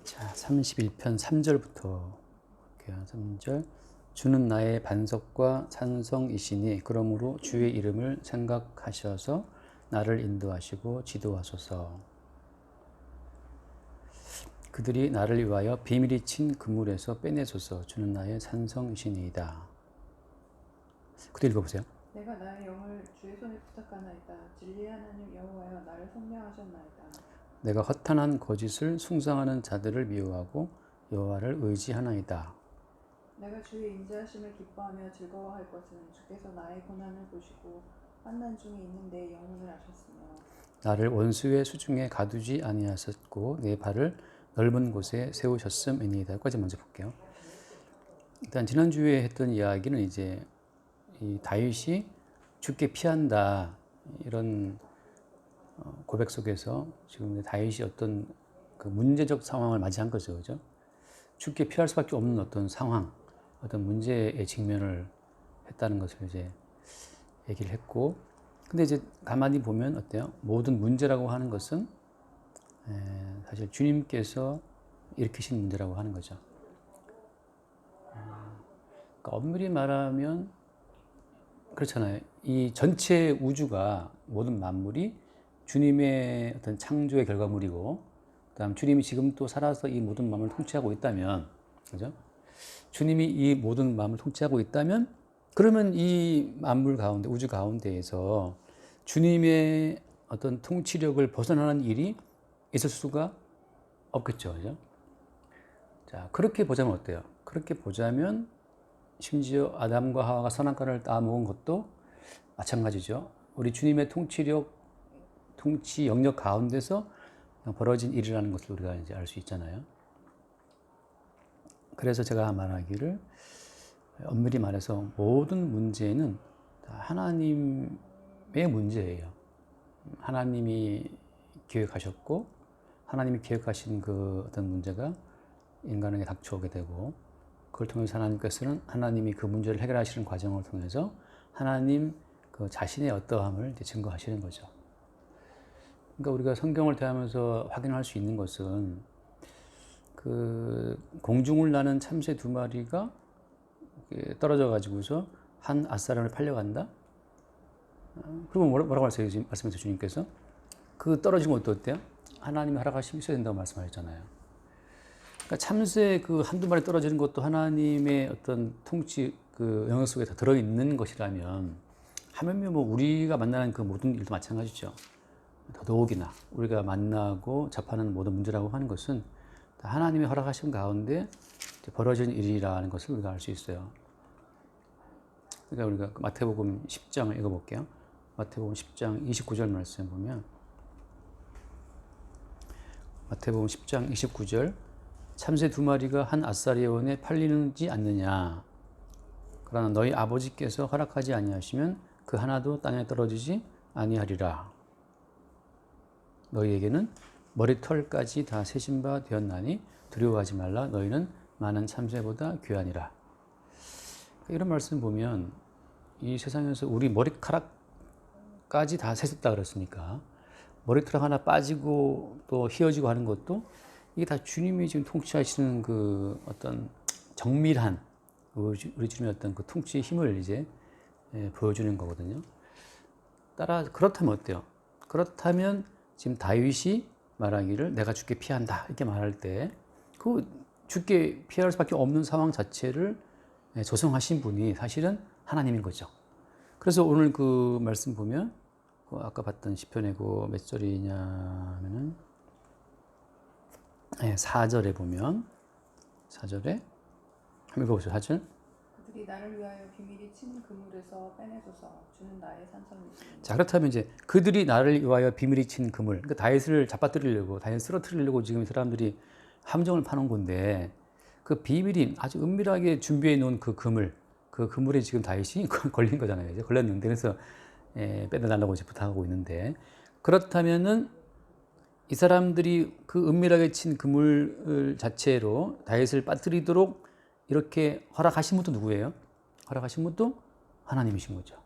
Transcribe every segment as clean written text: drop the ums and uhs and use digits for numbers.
자, 31편 3절부터 볼게요. 3절. 주는 나의 반석과 산성이시니 그러므로 주의 이름을 생각하셔서 나를 인도하시고 지도하소서. 그들이 나를 위하여 비밀이 친 그물에서 빼내소서. 주는 나의 산성이시니이다. 그대로 읽어보세요. 내가 나의 영을 주의 손에 부탁하나이다. 진리의 하나님 여호와여 나를 성령하셨나이다. 내가 허탄한 거짓을 숭상하는 자들을 미워하고 여호와를 의지하나이다. 내가 주의 인자하심을 기뻐하며 즐거워할 것은 주께서 나의 고난을 보시고 환난 중에 있는 내 영혼을 아셨으며 나를 원수의 수중에 가두지 아니하셨고 내 발을 넓은 곳에 세우셨음이니이다. 여기까지 먼저 볼게요. 일단 지난주에 했던 이야기는 이제 이 다윗이 죽게 피한다 이런 고백 속에서 지금 다윗이 어떤 그 문제적 상황을 맞이한 거죠, 그죠? 죽게 피할 수밖에 없는 어떤 상황, 어떤 문제에 직면을 했다는 것을 이제 얘기를 했고, 근데 이제 가만히 보면 어때요? 모든 문제라고 하는 것은 사실 주님께서 일으키신 문제라고 하는 거죠. 그러니까 엄밀히 말하면 그렇잖아요. 이 전체 우주가 모든 만물이 주님의 어떤 창조의 결과물이고, 그다음 주님이 지금 또 살아서 이 모든 만물을 통치하고 있다면, 그죠? 주님이 이 모든 만물을 통치하고 있다면, 그러면 이 만물 가운데, 우주 가운데에서 주님의 어떤 통치력을 벗어나는 일이 있을 수가 없겠죠, 그죠? 자, 그렇게 보자면 어때요? 그렇게 보자면 심지어 아담과 하와가 선악과를 따먹은 것도 마찬가지죠. 우리 주님의 통치력, 통치 영역 가운데서 벌어진 일이라는 것을 우리가 이제 알 수 있잖아요. 그래서 제가 말하기를 엄밀히 말해서 모든 문제는 다 하나님의 문제예요. 하나님이 계획하셨고 하나님이 계획하신 그 어떤 문제가 인간에게 닥쳐오게 되고 그걸 통해서 하나님께서는 하나님이 그 문제를 해결하시는 과정을 통해서 하나님 그 자신의 어떠함을 이제 증거하시는 거죠. 그러니까 우리가 성경을 대하면서 확인할 수 있는 것은 그 공중을 나는 참새 두 마리가 떨어져 가지고서 한 앗사람을 팔려간다. 그러면 뭐라고 하세요? 지금 말씀하신 주님께서 그 떨어진 것도 어때요? 하나님이 허락하시면 있어야 된다고 말씀하셨잖아요. 그러니까 참새 그 한두 마리 떨어지는 것도 하나님의 어떤 통치 그 영역 속에 다 들어있는 것이라면 하물며 뭐 우리가 만나는 그 모든 일도 마찬가지죠. 더더욱이나 우리가 만나고 접하는 모든 문제라고 하는 것은 다 하나님이 허락하신 가운데 벌어진 일이라는 것을 우리가 알 수 있어요. 그러니까 우리가 마태복음 10장을 읽어볼게요. 마태복음 10장 29절 말씀 보면 마태복음 10장 29절 참새 두 마리가 한 앗사리온에 팔리는지 않느냐. 그러나 너희 아버지께서 허락하지 아니하시면 그 하나도 땅에 떨어지지 아니하리라. 너희에게는 머리털까지 다 세신 바 되었나니 두려워하지 말라. 너희는 많은 참새보다 귀하니라. 이런 말씀 보면 이 세상에서 우리 머리카락까지 다 세셨다 그랬으니까 머리털 하나 빠지고 또 휘어지고 하는 것도 이게 다 주님이 지금 통치하시는 그 어떤 정밀한 우리 주님의 어떤 그 통치의 힘을 이제 보여주는 거거든요. 따라 그렇다면 어때요? 그렇다면 지금 다윗이 말하기를 내가 죽게 피한다 이렇게 말할 때 그 죽게 피할 수밖에 없는 상황 자체를 조성하신 분이 사실은 하나님인 거죠. 그래서 오늘 그 말씀 보면 아까 봤던 시편의 그 몇 절이냐면은 4절에 보면 4절에 한번 읽어보세요. 4절. 그들이 나를 위하여 비밀이 친 그물에서 빼내소서. 주는 나의 산성이시니 자, 그렇다면 이제 그들이 나를 위하여 비밀이 친 그물, 그러니까 다윗을 잡아뜨리려고, 다윗을 쓰러뜨리려고 지금 사람들이 함정을 파놓은 건데 그 비밀이 아주 은밀하게 준비해 놓은 그 그물, 그 그물에 지금 다윗이 걸린 거잖아요. 이제 걸렸는데 그래서 빼내달라고 이제 부탁하고 있는데 그렇다면은 이 사람들이 그 은밀하게 친 그물 자체로 다윗을 빠뜨리도록 이렇게 허락하신 분도 누구예요? 허락하신 분도 하나님이신 거죠.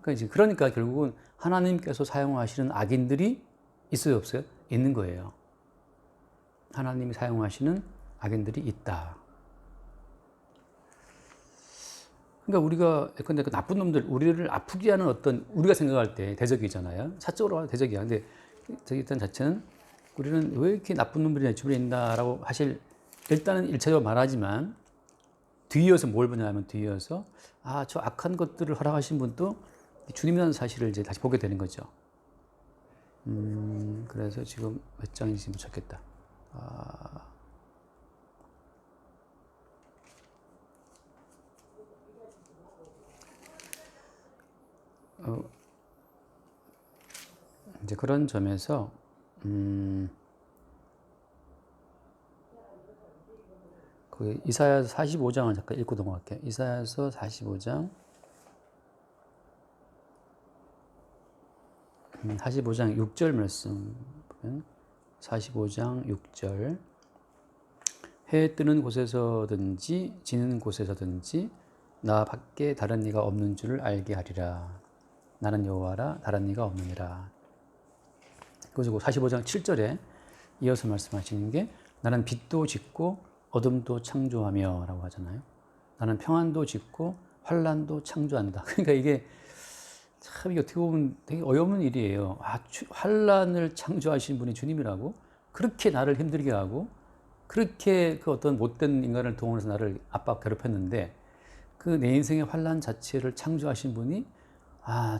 그러니까 결국은 하나님께서 사용하시는 악인들이 있어요, 없어요? 있는 거예요. 하나님이 사용하시는 악인들이 있다. 그러니까 우리가 예컨대 그 나쁜 놈들, 우리를 아프게 하는 어떤, 우리가 생각할 때 대적이잖아요. 사적으로 하면 대적이야. 근데 저기 일단 자체는 우리는 왜 이렇게 나쁜 놈들이 내 주변에 있나라고 사실 일단은 일차적으로 말하지만 뒤이어서 뭘 보냐면 뒤이어서 저 악한 것들을 허락하신 분도 주님이라는 사실을 이제 다시 보게 되는 거죠. 그래서 지금 몇 장인지 못 찾겠다. 이제 그런 점에서 그 이사야서 45장을 잠깐 읽고 넘어갈게요. 이사야서 45장 45장 6절 말씀 보면 45장 6절 해 뜨는 곳에서든지 지는 곳에서든지 나 밖에 다른 이가 없는 줄을 알게 하리라. 나는 여호와라 다른 이가 없느니라. 그리고 45장 7절에 이어서 말씀하시는 게 나는 빛도 짓고 어둠도 창조하며 라고 하잖아요. 나는 평안도 짓고 환란도 창조한다. 그러니까 이게 참 이게 어떻게 보면 되게 어려운 일이에요. 환란을 창조하신 분이 주님이라고 그렇게 나를 힘들게 하고 그렇게 그 어떤 못된 인간을 동원해서 나를 압박 괴롭혔는데 그 내 인생의 환란 자체를 창조하신 분이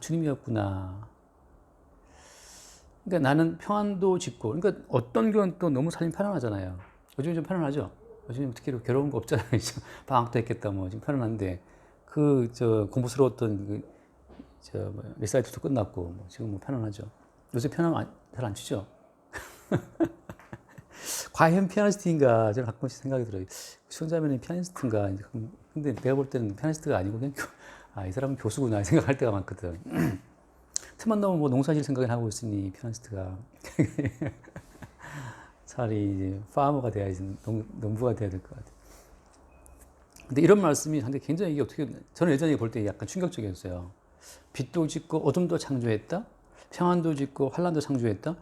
주님이었구나. 그러니까 나는 평안도 짓고, 그러니까 어떤 경우는 또 너무 삶이 편안하잖아요. 요즘 좀 편안하죠? 요즘 특히 괴로운 거 없잖아요. 방학도 했겠다, 뭐. 지금 편안한데, 공부스러웠던 리사이트도 끝났고, 뭐 지금 뭐 편안하죠. 요새 편안 잘 안 치죠? 과연 피아니스트인가? 저는 가끔씩 생각이 들어요. 수영자매는 피아니스트인가? 근데 내가 볼 때는 피아니스트가 아니고, 그냥 이 사람은 교수구나 생각할 때가 많거든. 틈만 나면 뭐 농사질 생각을 하고 있으니 피아니스트가 차라리 이제 파머가 돼야지 농부가 돼야 될 것 같아요. 근데 이런 말씀이 상당히 굉장히 이게 어떻게 저는 예전에 볼 때 약간 충격적이었어요. 빛도 짓고 어둠도 창조했다. 평안도 짓고 환란도 창조했다.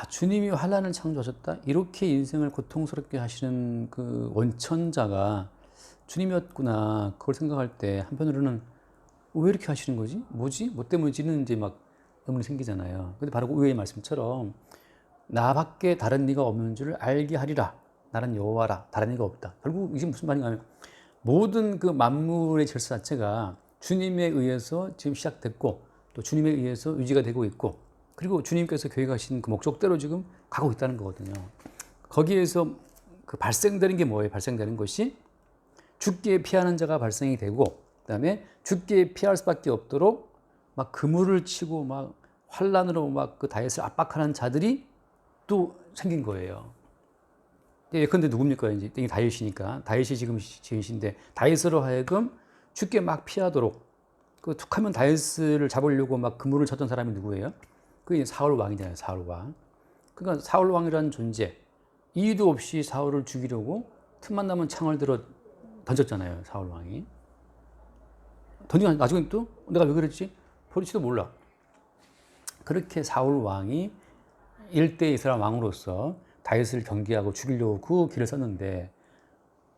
주님이 환란을 창조하셨다. 이렇게 인생을 고통스럽게 하시는 그 원천자가 주님이었구나. 그걸 생각할 때 한편으로는 왜 이렇게 하시는 거지? 뭐지? 뭐 때문인지는 이제 막 의문이 생기잖아요. 근데 바로 그 의의 말씀처럼 나밖에 다른 이가 없는 줄을 알게 하리라. 나는 여호와라. 다른 이가 없다. 결국 이게 무슨 말인가 하면 모든 그 만물의 질서 자체가 주님에 의해서 지금 시작됐고 또 주님에 의해서 유지가 되고 있고 그리고 주님께서 계획하신 그 목적대로 지금 가고 있다는 거거든요. 거기에서 그 발생되는 게 뭐예요? 발생되는 것이 죽기에 피하는 자가 발생이 되고 그다음에 죽기에 피할 수밖에 없도록 막 그물을 치고 막 환란으로 막 그 다윗을 압박하는 자들이 또 생긴 거예요. 예컨대 누굽니까? 이제 다윗이니까 다윗이 지금 지으신데 다윗으로 하여금 죽게 막 피하도록 그 툭하면 다윗을 잡으려고 막 그물을 쳤던 사람이 누구예요? 그게 사울 왕이잖아요. 사울 왕. 그러니까 사울 왕이라는 존재 이유도 없이 사울을 죽이려고 틈만 나면 창을 들어 던졌잖아요. 사울 왕이. 던지고 나중에 또 내가 왜 그랬지? 볼지도 몰라. 그렇게 사울 왕이 일대 이스라엘 왕으로서 다윗을 경계하고 죽이려고 그 길을 썼는데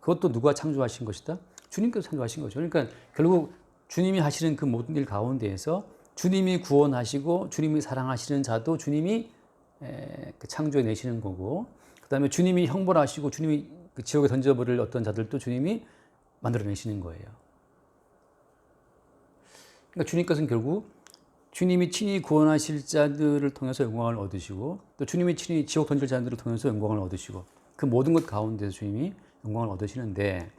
그것도 누가 창조하신 것이다? 주님께서 창조하신 거죠. 그러니까 결국 주님이 하시는 그 모든 일 가운데에서 주님이 구원하시고 주님이 사랑하시는 자도 주님이 창조해 내시는 거고 그 다음에 주님이 형벌하시고 주님이 그 지옥에 던져버릴 어떤 자들도 주님이 만들어내시는 거예요. 그러니까 주님께서는 결국 주님이 친히 구원하실 자들을 통해서 영광을 얻으시고 또 주님이 친히 지옥 던질 자들을 통해서 영광을 얻으시고 그 모든 것 가운데서 주님이 영광을 얻으시는데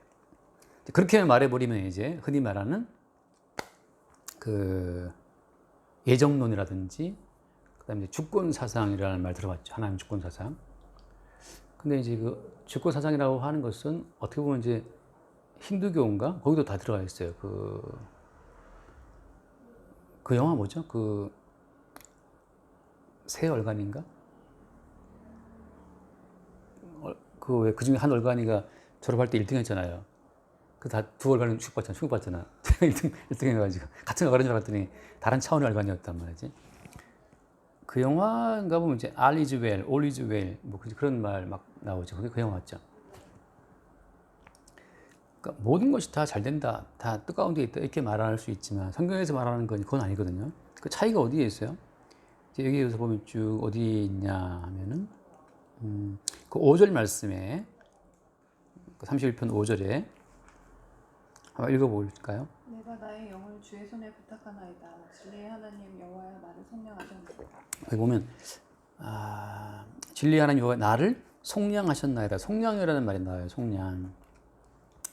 그렇게 말해버리면 이제 흔히 말하는 그 예정론이라든지 그다음에 주권 사상이라는 말 들어봤죠. 하나님 주권 사상. 근데 이제 그 주권 사상이라고 하는 것은 어떻게 보면 이제 힌두교인가 거기도 다 들어가 있어요. 그 영화 뭐죠? 새 얼간인가? 그 중에 한 얼간이가 졸업할 때 1등 했잖아요. 그 다 두 얼간은 축복받잖아. 1등 해가지고. 같은 얼간인 줄 알았더니 다른 차원의 얼간이었단 말이지. 그 영화인가 보면 이제 All is well, all is well 뭐 그런 말 막 나오죠. 그게 그 영화 맞죠? 그러니까 모든 것이 다 잘 된다, 다 뜻가운데 있다 이렇게 말할 수 있지만 성경에서 말하는 건 그건 아니거든요. 그 차이가 어디에 있어요? 이제 여기에서 보면 쭉 어디에 있냐 하면은 그 5절 말씀에 그 31편 5절에 한번 읽어볼까요? 내가 나의 영을 주의 손에 부탁하나이다. 진리의 하나님 여호와여 나를 속량하셨나이다. 여기 보면 진리의 하나님 여호와 나를 속량하셨나이다. 속량이라는 말이 나와요. 속량.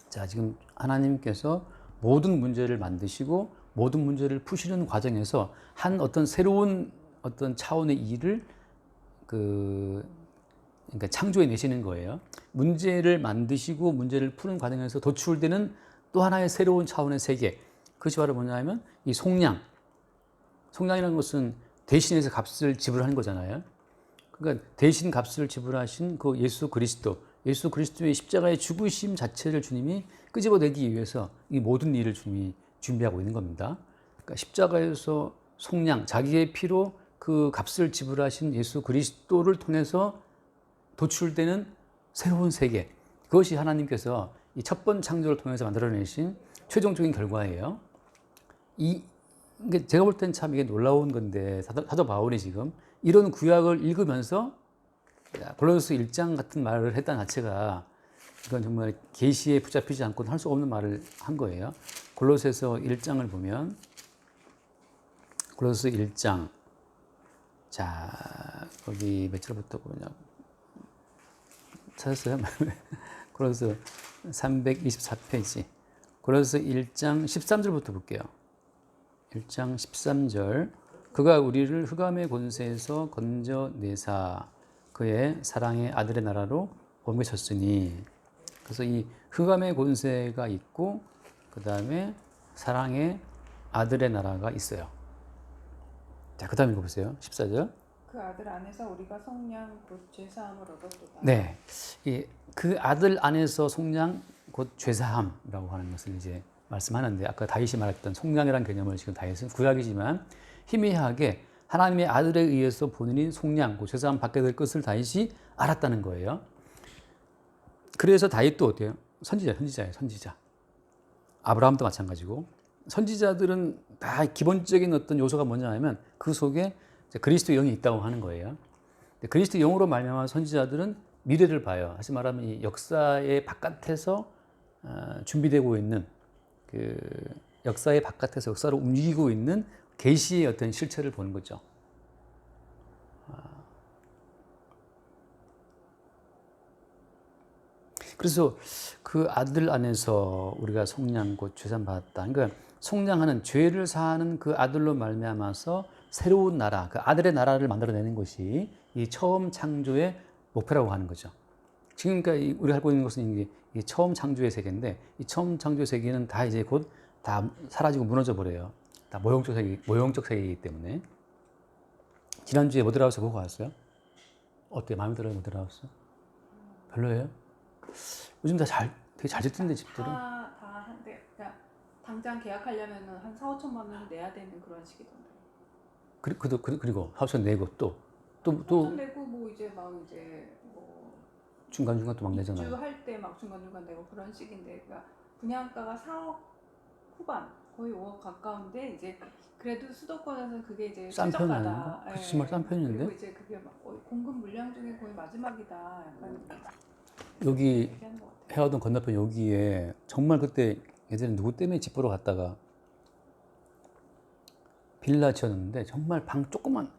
자, 지금 하나님께서 모든 문제를 만드시고 모든 문제를 푸시는 과정에서 한 어떤 새로운 어떤 차원의 일을 그러니까 창조해 내시는 거예요. 문제를 만드시고 문제를 푸는 과정에서 도출되는 또 하나의 새로운 차원의 세계. 그것이 바로 뭐냐면 이 속량. 속량이라는 것은 대신해서 값을 지불하는 거잖아요. 그러니까 대신 값을 지불하신 그 예수 그리스도의 십자가의 죽으심 자체를 주님이 끄집어내기 위해서 이 모든 일을 주님이 준비하고 있는 겁니다. 그러니까 십자가에서 속량, 자기의 피로 그 값을 지불하신 예수 그리스도를 통해서 도출되는 새로운 세계. 그것이 하나님께서 이 첫 번 창조를 통해서 만들어내신 최종적인 결과예요. 제가 볼 땐 참 이게 놀라운 건데 사도 바울이 지금 이런 구약을 읽으면서 골로새 1장 같은 말을 했다는 자체가 이건 정말 계시에 붙잡히지 않고는 할 수 없는 말을 한 거예요. 골로새서 1장을 보면 골로새 1장 자 거기 몇 절부터 보냐 찾았어요? 골로새 324페이지 골로새 1장 13절부터 볼게요. 1장 13절 그가 우리를 흑암의 권세에서 건져내사 그의 사랑의 아들의 나라로 옮기셨으니 그래서 이 흑암의 권세가 있고 그 다음에 사랑의 아들의 나라가 있어요. 자, 그 다음 읽어보세요. 14절 그 아들 안에서 우리가 속량 곧 죄사함을 얻었도다. 네, 그 아들 안에서 속량 곧 죄사함이라고 하는 것을 이제 말씀하는데 아까 다윗이 말했던 속량이라는 개념을 지금 다윗은 구약이지만 희미하게 하나님의 아들에 의해서 본인이 속량, 곧 죄사함 받게 될 것을 다윗이 알았다는 거예요. 그래서 다윗도 어때요? 선지자예요, 선지자. 아브라함도 마찬가지고 선지자들은 다 기본적인 어떤 요소가 뭐냐면 그 속에 그리스도 영이 있다고 하는 거예요. 그리스도 영으로 말미암아 선지자들은 미래를 봐요. 다시 말하면 이 역사의 바깥에서 준비되고 있는 그 역사의 바깥에서 역사를 움직이고 있는 계시의 어떤 실체를 보는 거죠. 그래서 그 아들 안에서 우리가 속량 곧 죄산 받았다. 그러니까 속량하는 죄를 사하는 그 아들로 말미암아서 새로운 나라, 그 아들의 나라를 만들어내는 것이 이 처음 창조의 목표라고 하는 거죠. 지금 그러니까 우리가 알고 있는 것은 이 처음 창조의 세계인데 이 처음 창조의 세계는 다 이제 곧 다 사라지고 무너져 버려요. 다 모형적 세계이기 때문에. 지난주에 모델하우스 보고 왔어요? 어때요? 마음에 들어요? 모델하우스? 별로예요? 요즘 되게 잘 짓던데 집들은? 다 한데 그냥 당장 계약하려면은 한 4, 5천만 원 내야 되는 그런 식이던데. 그리고 하우스 내고 또 4천 내고 뭐 이제 뭐 중간중간 또 막 내잖아요. 입주할 때 막 중간중간 내고 그런 식인데 그러니까 분양가가 4억 후반 거의 5억 가까운데 이제 그래도 수도권에서는 그게 이제 싼 편 최저가다. 아닌가? 정말 싼 편인데? 그리고 이제 그게 막 공급 물량 중에 거의 마지막이다. 약간 여기 얘기하는 것 같아요. 해화동 건너편 여기에 정말 그때 예전에 누구 때문에 집 보러 갔다가 빌라 지었는데 정말 방 조그만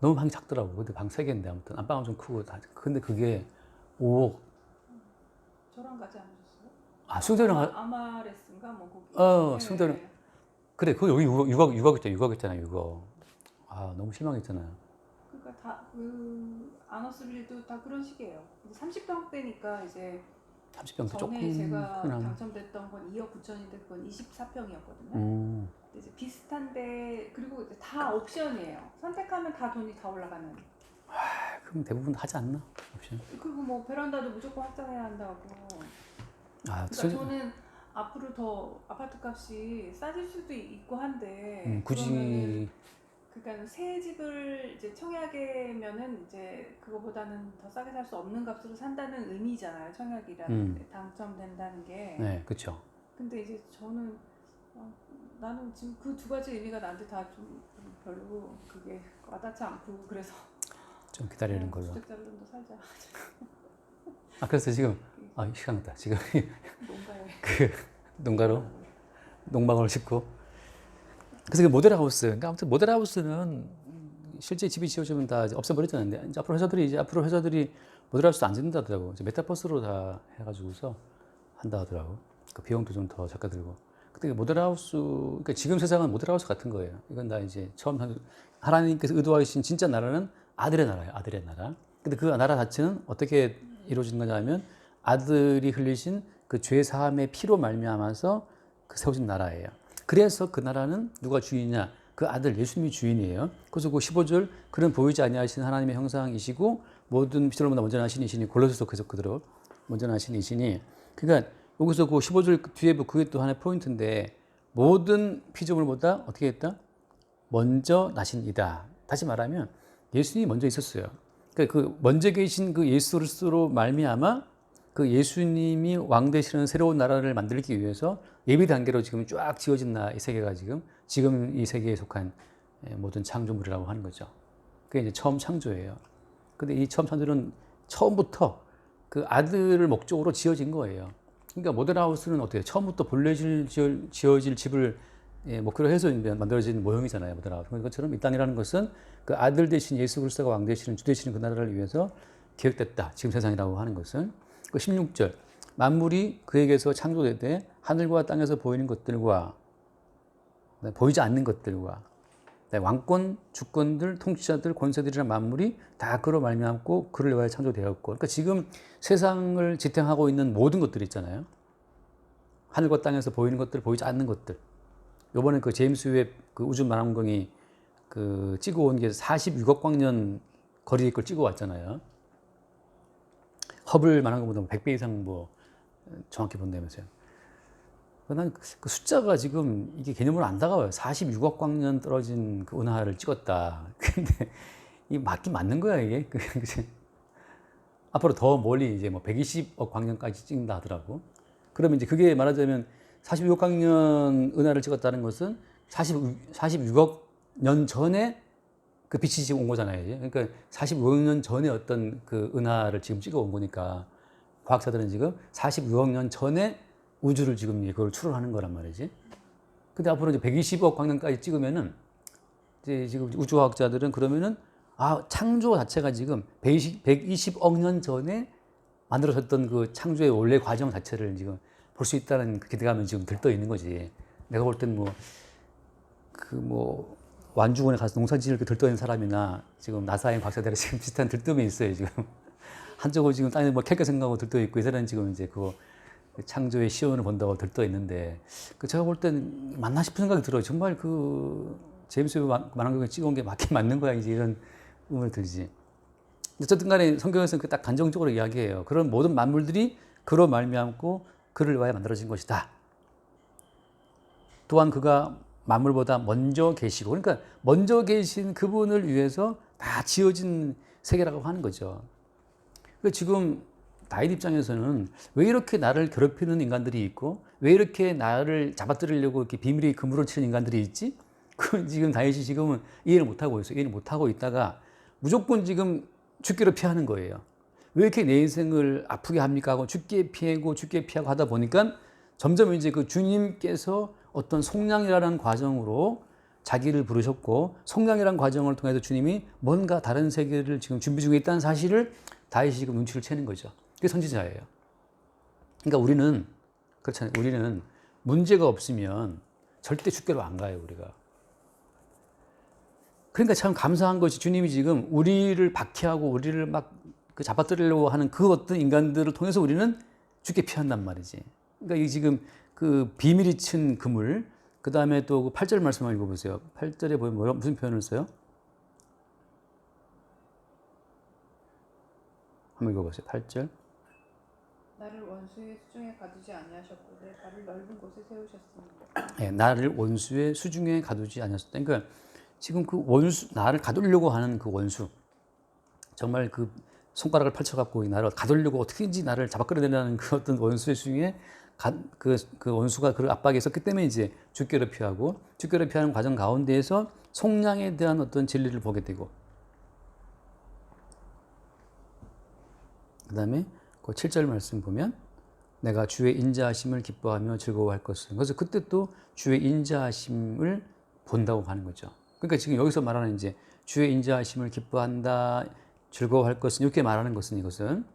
너무 방이 작더라고. 근데 방 3개인데 아무튼 안방은 좀 크고 다 근데 그게 5억. 저랑 같이 안 오셨어요? 승대랑 아마레스인가 뭐 거기. 승대랑 그래 그거 여기 6억 있잖아요. 6억. 너무 실망했잖아요. 그러니까 다 아너스빌도 다 그런 식이에요. 30평대니까 이제 30평대 전에 조금 제가 흔한. 당첨됐던 건 2억 9천인데 그건 24평이었거든요. 음. 이제 비슷한데 그리고 이제 다 옵션이에요. 선택하면 다 돈이 다 올라가는. 그럼 대부분 하지 않나? 옵션. 그리고 뭐 베란다도 무조건 확장해야 한다고. 그러니까 저는 앞으로 더 아파트 값이 싸질 수도 있고 한데 굳이 그러니까 새 집을 이제 청약이면은 이제 그거보다는 더 싸게 살 수 없는 값으로 산다는 의미잖아요. 청약이라는 게 당첨된다는 게. 네, 그렇죠. 근데 이제 저는 나는 지금 그 두 가지 의미가 나한테 다 좀 별로 그게 와닿지 않고 그래서 좀 기다리는 걸로. 주택자로 좀 더 살자. 그래서 지금 시간 없다. 지금 뭔가요? 그 농가로 농방을 짓고. 그래서 그 모델하우스. 그러니까 아무튼 모델하우스는 실제 집이 지어지면 다 없애버렸잖아요. 이제 앞으로 회사들이 모델하우스 안 짓는다 하더라고. 이제 메타버스로 다 해가지고서 한다 하더라고. 그 비용도 좀 더 작게 들고. 근데 모델하우스, 그러니까 지금 세상은 모델하우스 같은 거예요. 이건 다 이제 처음 하나님께서 의도하신 진짜 나라는 아들의 나라예요. 아들의 나라. 근데 그 나라 자체는 어떻게 이루어진 거냐면 아들이 흘리신 그 죄 사함의 피로 말미암아서 그 세워진 나라예요. 그래서 그 나라는 누가 주인이냐? 그 아들 예수님이 주인이에요. 그래서 그 15절 그는 보이지 아니하신 하나님의 형상이시고 모든 피조물보다 먼저나신 이시니 골로새서 계속 그대로 먼저나신 이시니 그러니까 여기서 그 15절 뒤에 그게 또 하나의 포인트인데 모든 피조물보다 어떻게 했다? 먼저 나신 이다. 다시 말하면 예수님이 먼저 있었어요. 그러니까 그 먼저 계신 그 예수 그리스도로 말미암아 그 예수님이 왕 되시는 새로운 나라를 만들기 위해서 예비 단계로 지금 쫙 지어진 이 세계가 지금 이 세계에 속한 모든 창조물이라고 하는 거죠. 그게 이제 처음 창조예요. 근데 이 처음 창조는 처음부터 그 아들을 목적으로 지어진 거예요. 그러니까 모델하우스는 어때요? 처음부터 본래 지어질 집을 목표로 해서 만들어진 모형이잖아요. 모델하우스. 그것처럼 이 땅이라는 것은 그 아들 대신 예수 그리스도가 왕 되시는 주 되시는 그 나라를 위해서 계획됐다. 지금 세상이라고 하는 것은. 그 16절 만물이 그에게서 창조되되 하늘과 땅에서 보이는 것들과 보이지 않는 것들과 왕권, 주권들, 통치자들, 권세들이란 만물이 다 그로 말미암고 그를 위하여 창조되었고 그러니까 지금 세상을 지탱하고 있는 모든 것들이 있잖아요. 하늘과 땅에서 보이는 것들, 보이지 않는 것들. 요번에 그 제임스 웹 그 우주 만원경이 그 찍어 온 게 46억 광년 거리의 걸 찍어 왔잖아요. 허블 만원경보다 100배 이상 뭐 정확히 본다면서요. 난 그 숫자가 지금 이게 개념으로 안 다가와요. 46억 광년 떨어진 그 은하를 찍었다. 근데 이 맞긴 맞는 거야, 이게. 그치? 앞으로 더 멀리 이제 뭐 120억 광년까지 찍는다 하더라고. 그러면 이제 그게 말하자면 46억 광년 은하를 찍었다는 것은 46억 년 전에 그 빛이 지금 온 거잖아요. 그러니까 45억 년 전에 어떤 그 은하를 지금 찍어 온 거니까 과학자들은 지금 46억 년 전에 우주를 지금 그걸 추론하는 거란 말이지. 근데 앞으로 이제 120억 광년까지 찍으면은 이제 지금 우주과학자들은 그러면은 창조 자체가 지금 120억 년 전에 만들어졌던 그 창조의 원래 과정 자체를 지금 볼 수 있다는 그 기대감이 지금 들떠 있는 거지. 내가 볼 땐 완주군에 가서 농사 지을 때 들떠 있는 사람이나 지금 나사의 과학자들이 지금 비슷한 들뜸이 있어요, 지금. 한쪽으로 지금 땅에 캘까 생각하고 들떠 있고, 이 사람은 지금 이제 창조의 시온을 본다고 들떠 있는데, 제가 볼 땐 맞나 싶은 생각이 들어요. 정말 제임스 웹 만원경에 찍어온 게 맞긴 맞는 거야, 이제 이런 의문이 들지. 어쨌든 간에 성경에서는 딱 단정적으로 이야기해요. 그런 모든 만물들이 그로 말미암고 그를 위하여 만들어진 것이다. 또한 그가 만물보다 먼저 계시고, 그러니까 먼저 계신 그분을 위해서 다 지어진 세계라고 하는 거죠. 그러니까 지금 다윗 입장에서는 왜 이렇게 나를 괴롭히는 인간들이 있고, 왜 이렇게 나를 잡아뜨리려고 이렇게 비밀의 그물을 치는 인간들이 있지? 지금 다윗이 지금은 이해를 못하고 있어요. 이해를 못하고 있다가 무조건 지금 죽기를 피하는 거예요. 왜 이렇게 내 인생을 아프게 합니까? 하고 죽게 피하고 하다 보니까 점점 이제 그 주님께서 어떤 속량이라는 과정으로 자기를 부르셨고, 속량이라는 과정을 통해서 주님이 뭔가 다른 세계를 지금 준비 중에 있다는 사실을 다윗이 지금 눈치를 채는 거죠. 그게 선지자예요. 그러니까 우리는 그렇잖아요. 우리는 문제가 없으면 절대 죽게로 안 가요, 우리가. 그러니까 참 감사한 것이 주님이 지금 우리를 박해하고 우리를 막 잡아뜨리려고 하는 그 어떤 인간들을 통해서 우리는 죽게 피한단 말이지. 그러니까 이 지금 그 비밀이 친 그물, 그 다음에 또 8절 말씀을 읽어보세요. 8절에 보면 무슨 표현을 써요? 한번 읽어보세요. 8절. 나를 원수의 수중에 가두지 아니하셨고 내 발을 넓은 곳에 세우셨습니다. 네, 나를 원수의 수중에 가두지 아니하셨다. 그러니까 지금 그 원수, 나를 가두려고 하는 그 원수, 정말 그 손가락을 펼쳐갖고 나를 가두려고 어떻게든지 나를 잡아 끌어내려는 그 어떤 원수의 중에 그 원수가 그를 압박에 있었기 때문에 이제 죽기를 피하고 죽기를 피하는 과정 가운데에서 속량에 대한 어떤 진리를 보게 되고, 그 다음에 그 7절 말씀 보면 내가 주의 인자하심을 기뻐하며 즐거워할 것은, 그래서 그때 또 주의 인자하심을 본다고 하는 거죠. 그러니까 지금 여기서 말하는 이제 주의 인자하심을 기뻐한다, 즐거워할 것은, 이렇게 말하는 것은 이것은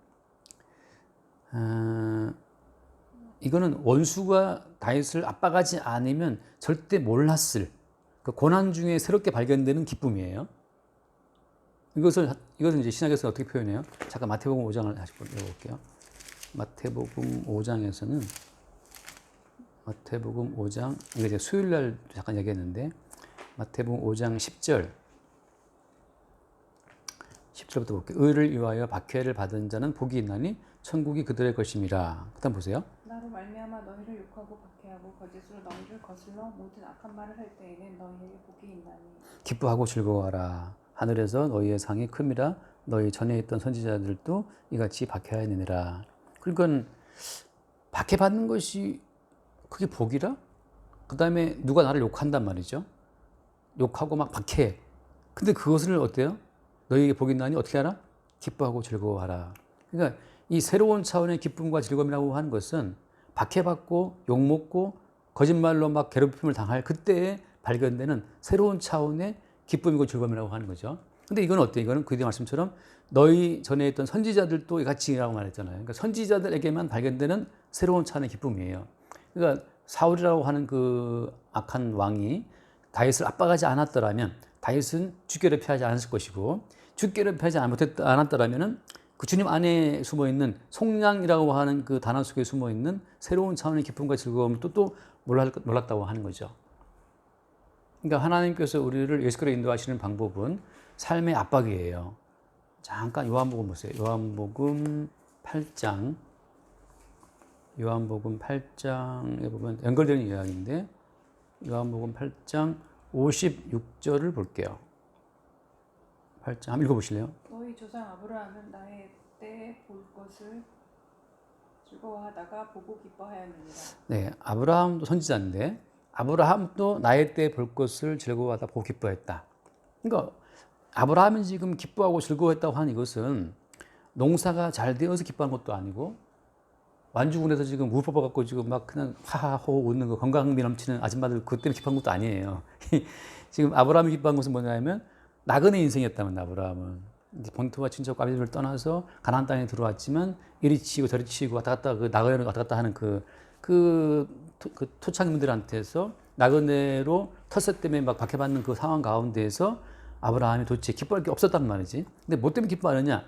이거는 원수가 다윗을 압박하지 않으면 절대 몰랐을 그 고난 중에 새롭게 발견되는 기쁨이에요. 이것은 이제 신약에서 어떻게 표현해요? 잠깐 마태복음 5장을 다시 읽어볼게요. 마태복음 5장에서는 마태복음 5장, 이거 이제 수요일 날 잠깐 얘기했는데 마태복음 5장 10절부터 볼게요. 의를 위하여 박해를 받은 자는 복이 있나니 천국이 그들의 것임이라. 그다음 보세요. 나로 말미암아 너희를 욕하고 박해하고 거짓으로 너희를 거슬러 모든 악한 말을 할 때에는 너희에게 복이 있나니 기뻐하고 즐거워하라. 하늘에서 너희의 상이 큼이라. 너희 전에 있던 선지자들도 이같이 박해하느니라. 그러니까 박해받는 것이 그게 복이라? 그 다음에 누가 나를 욕한단 말이죠. 욕하고 막 박해. 근데 그것을 어때요? 너희에게 복이 있나니 어떻게 하라? 기뻐하고 즐거워하라. 그러니까 이 새로운 차원의 기쁨과 즐거움이라고 하는 것은 박해받고 욕먹고 거짓말로 막 괴롭힘을 당할 그때에 발견되는 새로운 차원의 기쁨이고 즐거움이라고 하는 거죠. 근데 이건 어때? 이거는 그때 말씀처럼 너희 전에 있던 선지자들도 같이라고 말했잖아요. 그러니까 선지자들에게만 발견되는 새로운 차원의 기쁨이에요. 그러니까 사울이라고 하는 그 악한 왕이 다윗을 압박하지 않았더라면 다윗은 죽기를 피하지 않았을 것이고, 죽기를 피하지 않았더라면은 그 주님 안에 숨어 있는 속량이라고 하는 그 단어 속에 숨어 있는 새로운 차원의 기쁨과 즐거움을 또 몰랐다고 하는 거죠. 그러니까 하나님께서 우리를 예수께로 인도하시는 방법은 삶의 압박이에요. 잠깐 요한복음 보세요. 요한복음 8장. 요한복음 8장에 보면 연결되는 이야기인데 요한복음 8장 56절을 볼게요. 8장 한번 읽어보실래요? 너희 조상 아브라함은 나의 때에 볼 것을 즐거워하다가 보고 기뻐하였느니라. 네, 아브라함도 선지자인데 아브라함도 나의 때에 볼 것을 즐거워하다 보고 기뻐했다. 그러니까 아브라함이 지금 기뻐하고 즐거워했다고 하는 이것은 농사가 잘 되어서 기뻐한 것도 아니고 완주군에서 지금 무 뽑아갖고 지금 막 그냥 하하호 웃는 거 건강미 넘치는 아줌마들 그것 때문에 기뻐한 것도 아니에요. 지금 아브라함이 기뻐한 것은 뭐냐면 나그네 인생이었다면 아브라함은 본토와 친척과 아비들을 떠나서 가나안 땅에 들어왔지만 이리 치고 저리 치고 왔다 갔다 그 나그네로 왔다 갔다 하는 그 토착민들한테서 나그네로 텃세 때문에 막 박해받는 그 상황 가운데에서 아브라함이 도대체 기뻐할 게 없었단 말이지. 근데 뭐 때문에 기뻐하느냐?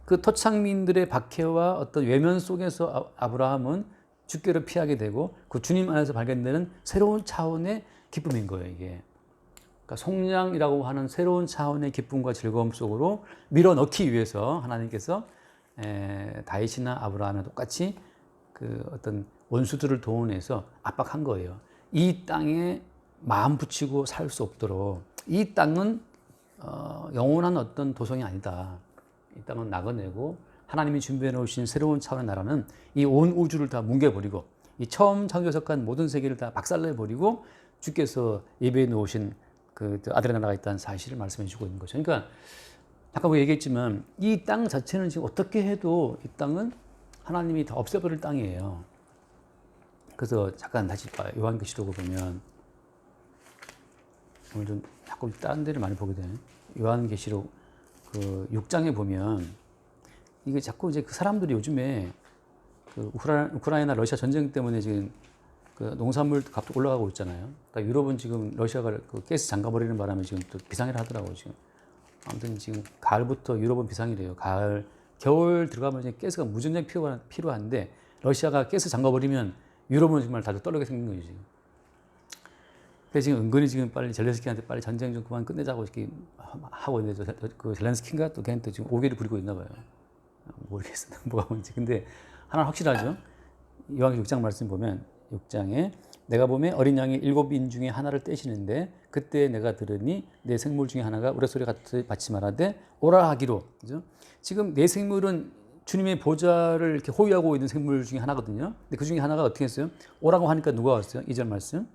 그 토착민들의 박해와 어떤 외면 속에서 아브라함은 죽기를 피하게 되고 그 주님 안에서 발견되는 새로운 차원의 기쁨인 거예요, 이게. 그러니까 속량이라고 하는 새로운 차원의 기쁨과 즐거움 속으로 밀어넣기 위해서 하나님께서 다윗이나 아브라함이나 똑같이 그 어떤 원수들을 동원해서 압박한 거예요. 이 땅에 마음 붙이고 살 수 없도록. 이 땅은 영원한 어떤 도성이 아니다. 이 땅은 나그네고 하나님이 준비해 놓으신 새로운 차원의 나라는 이 온 우주를 다 뭉개버리고 이 처음 창조석한 모든 세계를 다 박살내버리고 주께서 예배해 놓으신 그 아들의 나라가 있다는 사실을 말씀해 주고 있는 거죠. 그러니까 아까 뭐 얘기했지만 이 땅 자체는 지금 어떻게 해도 이 땅은 하나님이 다 없애버릴 땅이에요. 그래서 잠깐 다시 봐요. 요한계시록을 보면 오늘 좀 자꾸 다른 데를 많이 보게 되네. 요한계시록 그 6장에 보면 이게 자꾸 이제 그 사람들이 요즘에 그 우크라이나 러시아 전쟁 때문에 지금 그 농산물 값도 올라가고 있잖아요. 그러니까 유럽은 지금 러시아가 그 가스 잠가버리는 바람에 지금 또 비상이라 하더라고요. 지금 아무튼 지금 가을부터 유럽은 비상이래요. 겨울 들어가면 이제 가스가 무전장 필요한데 러시아가 가스 잠가버리면 유럽은 정말 다들 떨리게 생긴 거죠. 지금. 그래서 지금 은근히 지금 빨리 젤렌스키한테 빨리 전쟁 좀 그만 끝내자고 이렇게 하고 있는데 그 젤렌스키인가 또 걔는 또 지금 오개를 부리고 있나 봐요. 모르겠어요. 뭐가 뭔지. 근데 하나 확실하죠. 요한계시록 6장 말씀 보면 6장에 내가 보면 어린 양이 7인 중에 하나를 떼시는데 그때 내가 들으니 내 생물 중에 하나가 우레소리 같이 말하되 오라 하기로. 그죠? 지금 내 생물은 주님의 보좌를 이렇게 호위하고 있는 생물 중에 하나거든요. 근데 그 중에 하나가 어떻게 했어요? 오라고 하니까 누가 왔어요? 2절 말씀.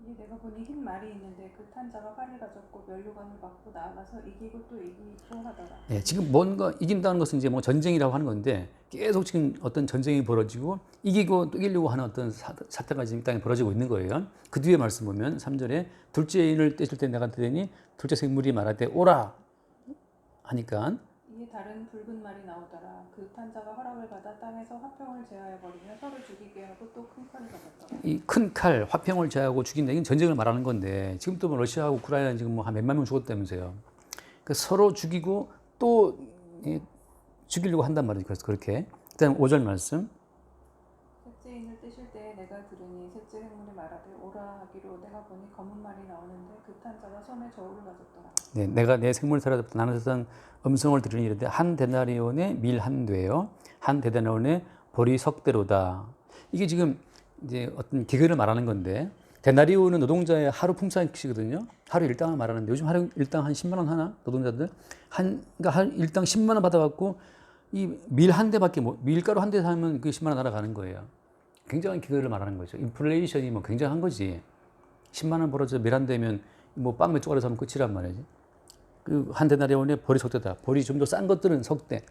이게 내가 보니 흰 말이 있는데 그 탄자가 활을 가졌고 면류관을 받고 나아가서 이기고 또 이기고 하더라. 네, 지금 뭔가 이긴다는 것은 이제 뭐 전쟁이라고 하는 건데 계속 지금 어떤 전쟁이 벌어지고 이기고 또 이기려고 하는 어떤 사태가 지금 땅에 벌어지고 있는 거예요. 그 뒤에 말씀 보면 3절에 둘째 인을 떼실 때 내가 들으니 둘째 생물이 말하되 오라 하니까 이에 다른 붉은 말이 나오더라. 그 탄자가 허락을 받아 땅에서 화평을 제하여 버리며 서로 죽이게 하고 또 큰 칼을 가졌더라. 이 큰 칼, 화평을 제하고 죽인다. 이건 전쟁을 말하는 건데 지금 또 뭐 러시아하고 우크라이나 지금 뭐 한 몇만 명 죽었다면서요. 그러니까 서로 죽이고 또 죽이려고 한단 말이죠. 그래서 그렇게. 그다음 5절 말씀. 셋째 인을 떼실 때에 내가 들으니 셋째 생물이 말하되 오라 하기로 내가 보니 검은 말이 나오는데 그 탄자가 손에 저울을 가졌더라. 네, 내가 내 생물을 살아듣다 나는 세상 음성을 들으니 이르되 한 데나리온의 밀 한 되요 한 데나리온의 보리 석대로다. 이게 지금 이제 어떤 기계를 말하는 건데 데나리온은 노동자의 하루 품삯이거든요. 하루 일당을 말하는데 요즘 하루 일당 한 10만 원 하나 노동자들 그러니까 한 일당 10만 원 받아갖고 이 밀 한 대밖에 밀가루 한 대 사면 그 10만 원 날아가는 거예요. 굉장한 기계를 말하는 거죠. 인플레이션이 뭐 굉장한 거지. 10만 원 벌어져 밀 한 대면 뭐 빵 몇 조각을 사면 끝이란 말이지. 그 한 데나리온의 보리 석대다. 보리 좀 더 싼 것들은 석대.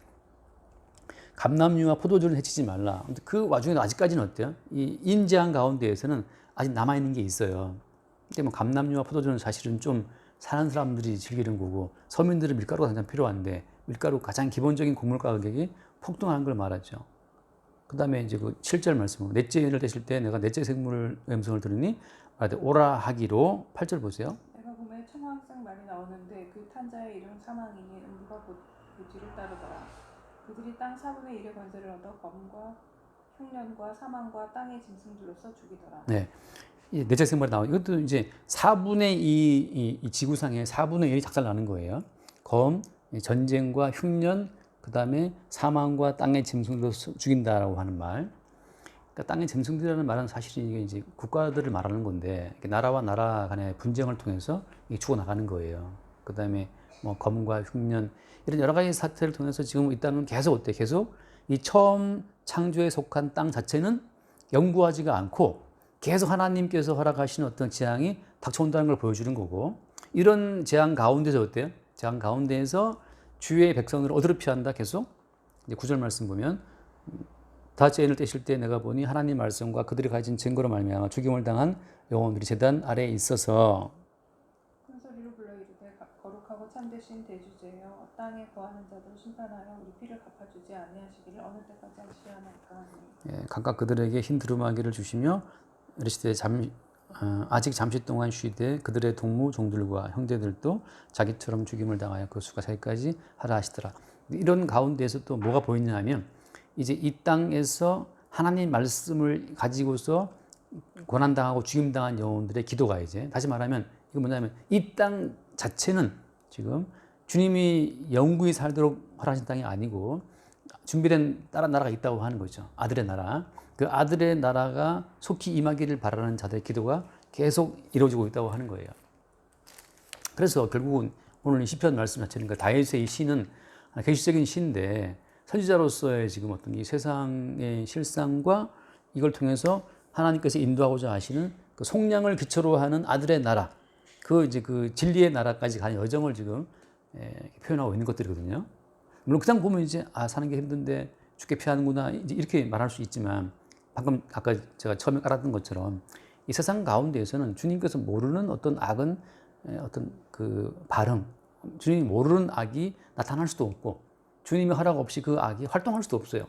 감람류와 포도주는 해치지 말라. 그 와중에도 아직까지는 어때요? 이 인재한 가운데에서는 아직 남아있는 게 있어요. 근데 뭐 감람류와 포도주는 사실은 좀 사는 사람들이 즐기는 거고 서민들은 밀가루가 당장 필요한데 밀가루 가장 기본적인 곡물 가격이 폭등하는 걸 말하죠. 그 다음에 이제 그 7절 말씀. 넷째 인을 떼실 때 내가 넷째 생물의 음성을 들으니 오라 하기로 8절 보세요. 내가 보면 청황색 말이 나오는데 그 탄자의 이름 사망이니 음부가 부지를 따르더라. 그들이 땅 4분의 1의 권세를 얻어 검과 흉년과 사망과 땅의 짐승들로서 죽이더라. 네. 넷째 생물이 나오고 이것도 이제 4분의 2, 이 지구상에 4분의 1이 작살나는 거예요. 검, 전쟁과 흉년, 그 다음에 사망과 땅의 짐승들로서 죽인다라고 하는 말. 그러니까 땅의 짐승들이라는 말은 사실 이게 이제 국가들을 말하는 건데 나라와 나라 간의 분쟁을 통해서 죽어나가는 거예요. 그 다음에 뭐 검과 흉년 이런 여러 가지 사태를 통해서 지금 이 땅은 계속 어때? 계속 이 처음 창조에 속한 땅 자체는 영구하지가 않고 계속 하나님께서 허락하신 어떤 재앙이 닥쳐온다는 걸 보여주는 거고 이런 재앙 가운데서 어때요? 재앙 가운데에서 주의 백성을 어디로 피한다? 계속 이제 9절 말씀 보면 다째 인을 떼실 때 내가 보니 하나님 말씀과 그들이 가진 증거로 말미암아 죽임을 당한 영혼들이 제단 아래에 있어서 큰 소리로 불러 이르되 거룩하고 참되신 대주제여 땅에 거하는 자들 심판하여 우리 피를 갚아주지 아니하시기를 어느 때까지 하시려나이까. 예, 각각 그들에게 흰 두루마기를 주시며 이르시되 아직 잠시 동안 쉬되 그들의 동무 종들과 형제들도 자기처럼 죽임을 당하여 그 수가 살기까지 하라 하시더라. 이런 가운데에서 또 뭐가 보이냐 하면 이제 이 땅에서 하나님 말씀을 가지고서 고난당하고 죽임당한 영혼들의 기도가 이제 다시 말하면 이거 뭐냐면 이 땅 자체는 지금 주님이 영구히 살도록 허락하신 땅이 아니고 준비된 다른 나라가 있다고 하는 거죠. 아들의 나라. 그 아들의 나라가 속히 임하기를 바라는 자들의 기도가 계속 이루어지고 있다고 하는 거예요. 그래서 결국은 오늘 이 시편 말씀 자체는 다윗의 이 시는 계시적인 시인데 선지자로서의 지금 어떤 이 세상의 실상과 이걸 통해서 하나님께서 인도하고자 하시는 그 속량을 기초로 하는 아들의 나라, 이제 그 진리의 나라까지 가는 여정을 지금 표현하고 있는 것들이거든요. 물론 그냥 보면 이제 사는 게 힘든데 죽게 피하는구나 이제 이렇게 말할 수 있지만 방금 아까 제가 처음에 깔았던 것처럼 이 세상 가운데에서는 주님께서 모르는 어떤 악은 어떤 그 발흥, 주님이 모르는 악이 나타날 수도 없고 주님의 허락 없이 그 악이 활동할 수도 없어요.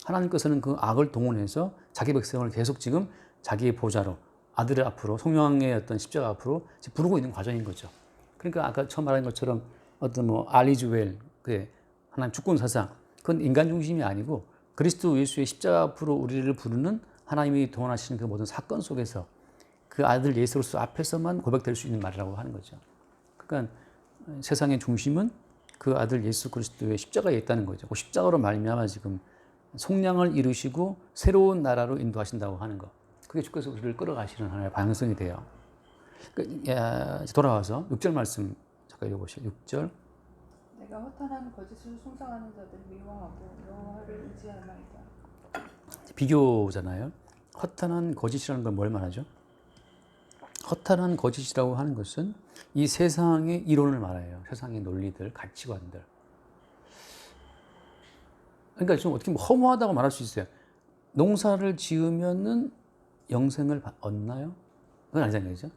하나님께서는 그 악을 동원해서 자기 백성을 계속 지금 자기의 보좌로 아들의 앞으로 성령의 어떤 십자가 앞으로 부르고 있는 과정인 거죠. 그러니까 아까 처음 말한 것처럼 어떤 뭐 알리주엘, 하나님 주권 사상, 그건 인간 중심이 아니고 그리스도 예수의 십자가 앞으로 우리를 부르는 하나님이 동원하시는 그 모든 사건 속에서 그 아들 예수 그리스도 앞에서만 고백될 수 있는 말이라고 하는 거죠. 그러니까 세상의 중심은 그 아들 예수 그리스도의 십자가에 있다는 거죠. 그 십자가로 말미암아 지금 속량을 이루시고 새로운 나라로 인도하신다고 하는 거. 그게 주께서 우리를 끌어가시는 하나의 방향성이 돼요. 돌아와서 6절 말씀 잠깐 읽어보시죠. 6절. 내가 허탄한 거짓을 숭상하는 자들 미워하고 여호와를 의지하나이다. 비교잖아요. 허탄한 거짓이라는 건 뭘 말하죠? 허탄한 거짓이라고 하는 것은 이 세상의 이론을 말해요. 세상의 논리들, 가치관들. 그러니까 좀 어떻게 허무하다고 말할 수 있어요. 농사를 지으면은 영생을 얻나요? 그건 아니잖아요, 그죠?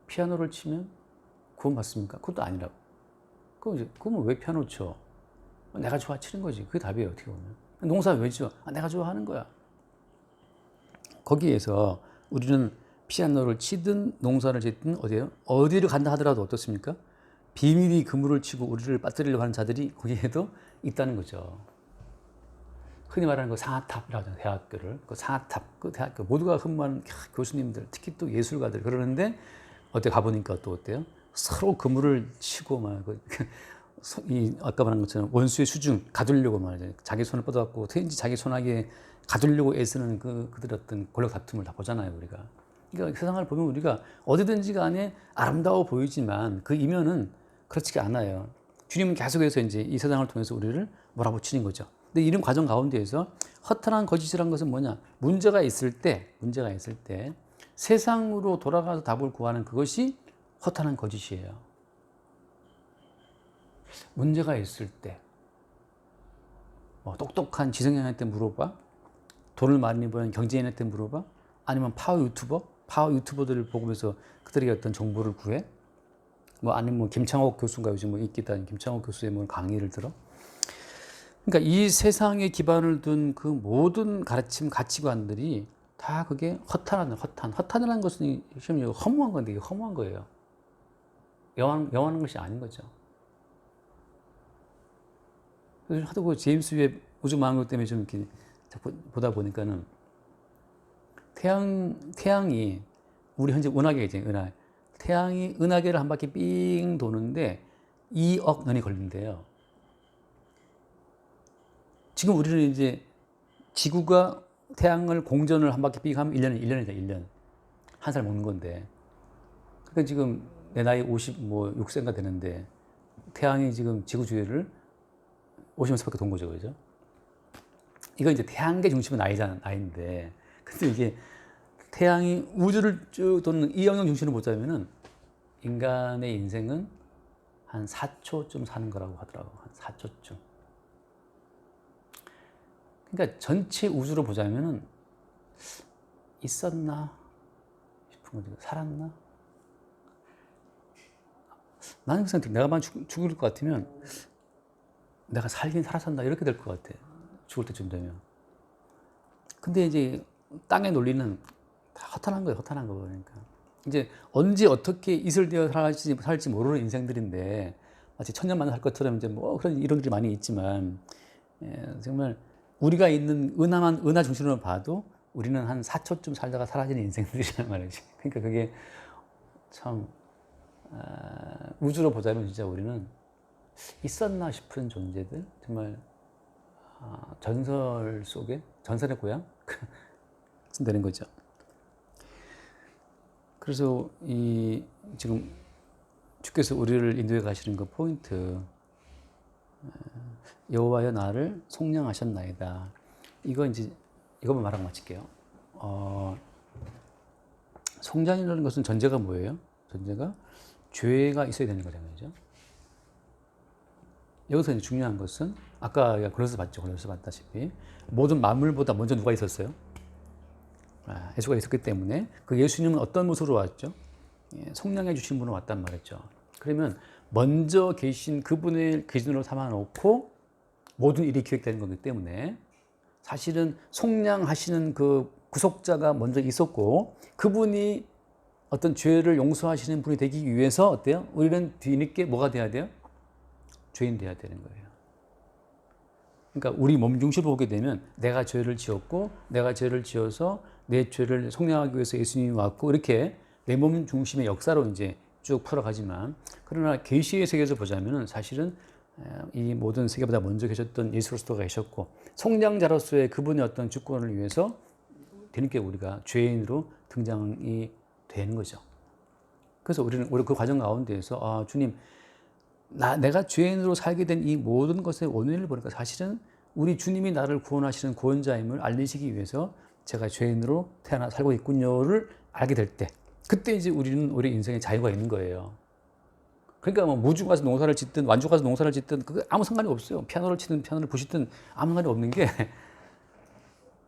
피아노를 치면 구원 받습니까? 그것도 아니라고. 그러면 왜 피아노 쳐? 내가 좋아 치는 거지. 그게 답이에요, 어떻게 보면. 농사 왜 지어? 내가 좋아하는 거야. 거기에서 우리는 피아노를 치든 농사를 짓든 어디를 간다 하더라도 어떻습니까? 비밀이 그물을 치고 우리를 빠뜨리려고 하는 자들이 거기에도 있다는 거죠. 흔히 말하는 그 상아탑이라고 하잖아요. 대학교를. 그 상아탑, 그 대학교 모두가 흠모하는 교수님들, 특히 또 예술가들 그러는데 가보니까 또 어때요? 서로 그물을 치고 막 아까 말한 것처럼 원수의 수중 가두려고 말이죠. 자기 손을 뻗어갖고 어떻게든지 자기 손아귀에 가두려고 애쓰는 그들의 어떤 권력 다툼을 다 보잖아요, 우리가. 그러니까 세상을 보면 우리가 어디든지 간에 아름다워 보이지만 그 이면은 그렇지가 않아요. 주님은 계속해서 이제 이 세상을 통해서 우리를 몰아붙이는 거죠. 근데 이런 과정 가운데에서 허탄한 거짓이란 것은 뭐냐? 문제가 있을 때 세상으로 돌아가서 답을 구하는 그것이 허탄한 거짓이에요. 문제가 있을 때, 똑똑한 지성인한테 물어봐? 돈을 많이 버는 경제인한테 물어봐? 아니면 파워 유튜버들을 보면서 그들에게 어떤 정보를 구해? 아니면 김창옥 교수가 요즘 인기다 김창옥 교수의 강의를 들어? 그러니까 이 세상에 기반을 둔 그 모든 가르침, 가치관들이 다 그게 허탄이라는 것은 실은 허무한 건데 이게 허무한 거예요. 영원한 것이 아닌 거죠. 그래서 하도 그 제임스 웹 우주망원경 때문에 좀 이렇게 보다 보니까는 태양이 우리 현재 은하계잖아요. 은하. 태양이 은하계를 한 바퀴 삥 도는데 2억 년이 걸린대요. 지금 우리는 이제 지구가 태양을 공전을 한 바퀴 삥 하면 1년이죠, 1년. 한 살 먹는 건데. 그러니까 지금 내 나이 56세인가 되는데 태양이 지금 지구 주위를 50년밖에 돈 거죠, 그죠? 이거 이제 태양계 중심은 나이인데, 근데 이게 태양이 우주를 쭉 도는 이 영역 중심으로 보자면은 인간의 인생은 한 4초쯤 사는 거라고 하더라고. 한 4초쯤. 그러니까 전체 우주로 보자면은 있었나 싶은 거죠. 살았나? 나는 그 생각, 내가 만약 죽을 것 같으면 내가 살긴 살았었나 이렇게 될 것 같아. 죽을 때쯤 되면. 근데 이제 땅의 논리는 다 허탄한 거예요. 허탄한 거 그러니까. 이제 언제 어떻게 이슬되어 살지 모르는 인생들인데 마치 천년만년 살 것처럼 이제 그런 이런 일이 많이 있지만 정말 우리가 있는 은하 중심으로 봐도 우리는 한 4초쯤 살다가 사라지는 인생들이란 말이지. 그러니까 그게 참 우주로 보자면 진짜 우리는 있었나 싶은 존재들, 정말 전설 속에 전설의 고향 되는 거죠. 그래서 지금 주께서 우리를 인도해 가시는 그 포인트, 여호와여 나를 속량하셨나이다. 이거만 말하고 마칠게요. 속량이라는 것은 전제가 뭐예요? 전제가 죄가 있어야 되는 거잖아요, 그죠? 여기서 이제 중요한 것은 아까 고린도서 봤다시피 모든 만물보다 먼저 누가 있었어요? 예수가 있었기 때문에 그 예수님은 어떤 모습으로 왔죠? 속량해 주신 분으로 왔단 말이죠. 그러면 먼저 계신 그분을 기준으로 삼아놓고 모든 일이 기획되는 거기 때문에 사실은 속량하시는 그 구속자가 먼저 있었고 그분이 어떤 죄를 용서하시는 분이 되기 위해서 어때요? 우리는 뒤늦게 뭐가 돼야 돼요? 죄인 돼야 되는 거예요. 그러니까 우리 몸 중심으로 보게 되면 내가 죄를 지었고 내가 죄를 지어서 내 죄를 속량하기 위해서 예수님이 왔고 이렇게 내 몸 중심의 역사로 이제 쭉 풀어가지만 그러나 계시의 세계에서 보자면은 사실은 이 모든 세계보다 먼저 계셨던 예수 그리스도가 계셨고 속량자로서의 그분의 어떤 주권을 위해서 뒤늦게 우리가 죄인으로 등장이 되는 거죠. 그래서 우리는 그 과정 가운데에서 주님, 내가 죄인으로 살게 된 이 모든 것의 원인을 보니까 사실은 우리 주님이 나를 구원하시는 구원자임을 알리시기 위해서 제가 죄인으로 태어나 살고 있군요를 알게 될 때, 그때 이제 우리는 우리 인생에 자유가 있는 거예요. 그러니까 뭐 무주 가서 농사를 짓든 완주 가서 농사를 짓든 그게 아무 상관이 없어요. 피아노를 치든 피아노를 부시든 아무 상관이 없는 게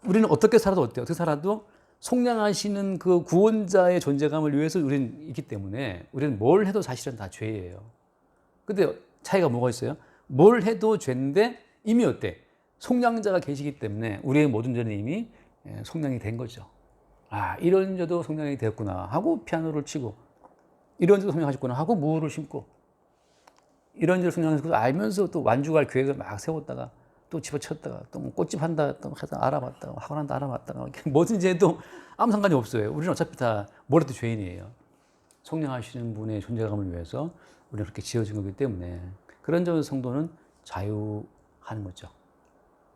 우리는 어떻게 살아도 어때요? 어떻게 살아도 속량하시는 그 구원자의 존재감을 위해서 우리는 있기 때문에 우리는 뭘 해도 사실은 다 죄예요. 근데 차이가 뭐가 있어요? 뭘 해도 죄인데 이미 어때? 속량자가 계시기 때문에 우리의 모든 죄는 이미 속량이 된 거죠. 이런 죄도 속량이 되었구나 하고 피아노를 치고, 이런 죄도 속량하셨구나 하고 무를 심고, 이런 죄를 속량하셨구나 알면서 또 완주할 계획을 막 세웠다가 또 집어쳤다가 또 뭐 꽃집 한다 또 알아봤다가 학원 한다 알아봤다가 뭐든지 해도 아무 상관이 없어요. 우리는 어차피 다 뭘 해도 죄인이에요. 속량하시는 분의 존재감을 위해서 우리는 그렇게 지어진 거기 때문에 그런 점에서 성도는 자유하는 거죠.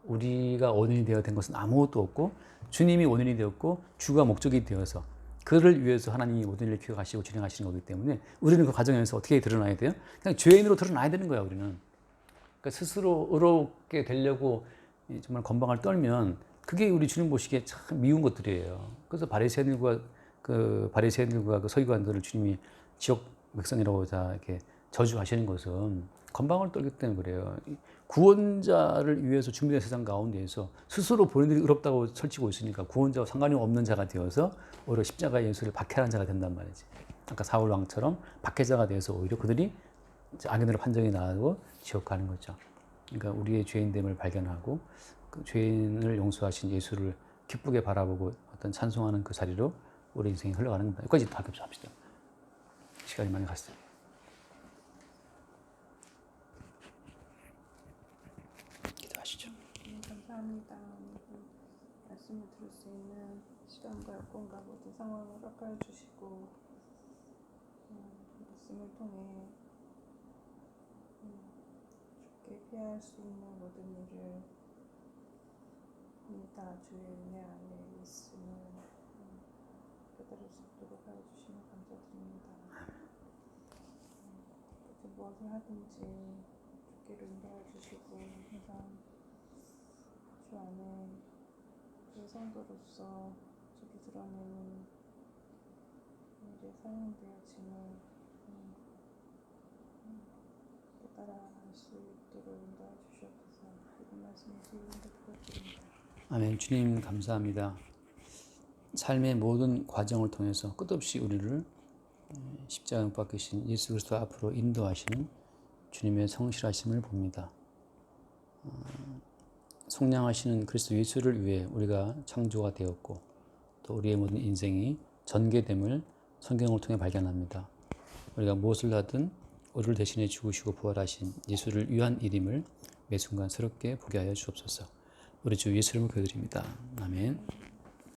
우리가 원인이 되어 된 것은 아무것도 없고 주님이 원인이 되었고 주가 목적이 되어서 그를 위해서 하나님이 모든 일을 기억하시고 진행하시는 거기 때문에 우리는 그 과정에서 어떻게 드러나야 돼요? 그냥 죄인으로 드러나야 되는 거야. 우리는 그러니까 스스로 의롭게 되려고 정말 건방을 떨면 그게 우리 주님 보시기에 참 미운 것들이에요. 그래서 바리새인들과 그 서기관들을 주님이 지옥 백성이라고 다 이렇게 저주하시는 것은 건방을 떨기 때문에 그래요. 구원자를 위해서 준비된 세상 가운데에서 스스로 본인들이 의롭다고 설치고 있으니까 구원자와 상관이 없는 자가 되어서 오히려 십자가의 예수를 박해하는 자가 된단 말이지. 아까 사울 왕처럼 박해자가 되어서 오히려 그들이 악인으로 판정이 나고 지옥 가는 거죠. 그러니까 우리의 죄인됨을 발견하고 그 죄인을 용서하신 예수를 기쁘게 바라보고 어떤 찬송하는 그 자리로 우리 인생이 흘러가는 겁니다. 여기까지 다 겹쳐합시다. 시간이 많이 갔어요. 기도하시죠. 감사합니다. 말씀을 들을 수 있는 시간과 여건과 모든 상황을 깎아 주시고 말씀을 통해 죽게 피할 수 있는 모든 일을 다 주의 은혜 안에 있음을 깨달을 수 있도록 하여 주시면 감사드립니다. 무엇을 하든지 주께로 인도해 주시고 항상 주 안에 그 성도로서 주께 드러내는 일에 사용되어짐을 깨달아 알 수 있도록 인도해 주시옵소서. 이 말씀 예수 이름으로 부탁드립니다. 아멘. 주님 감사합니다. 삶의 모든 과정을 통해서 끝없이 우리를 십자가 못 박히신 예수 그리스도 앞으로 인도하시는 주님의 성실하심을 봅니다. 속량하시는 그리스도 예수를 위해 우리가 창조가 되었고 또 우리의 모든 인생이 전개됨을 성경을 통해 발견합니다. 우리가 무엇을 하든 우리를 대신해 죽으시고 부활하신 예수를 위한 일임을 매 순간 새롭게 보게 하여 주옵소서. 우리 주 예수 이름으로 기도드립니다. 아멘.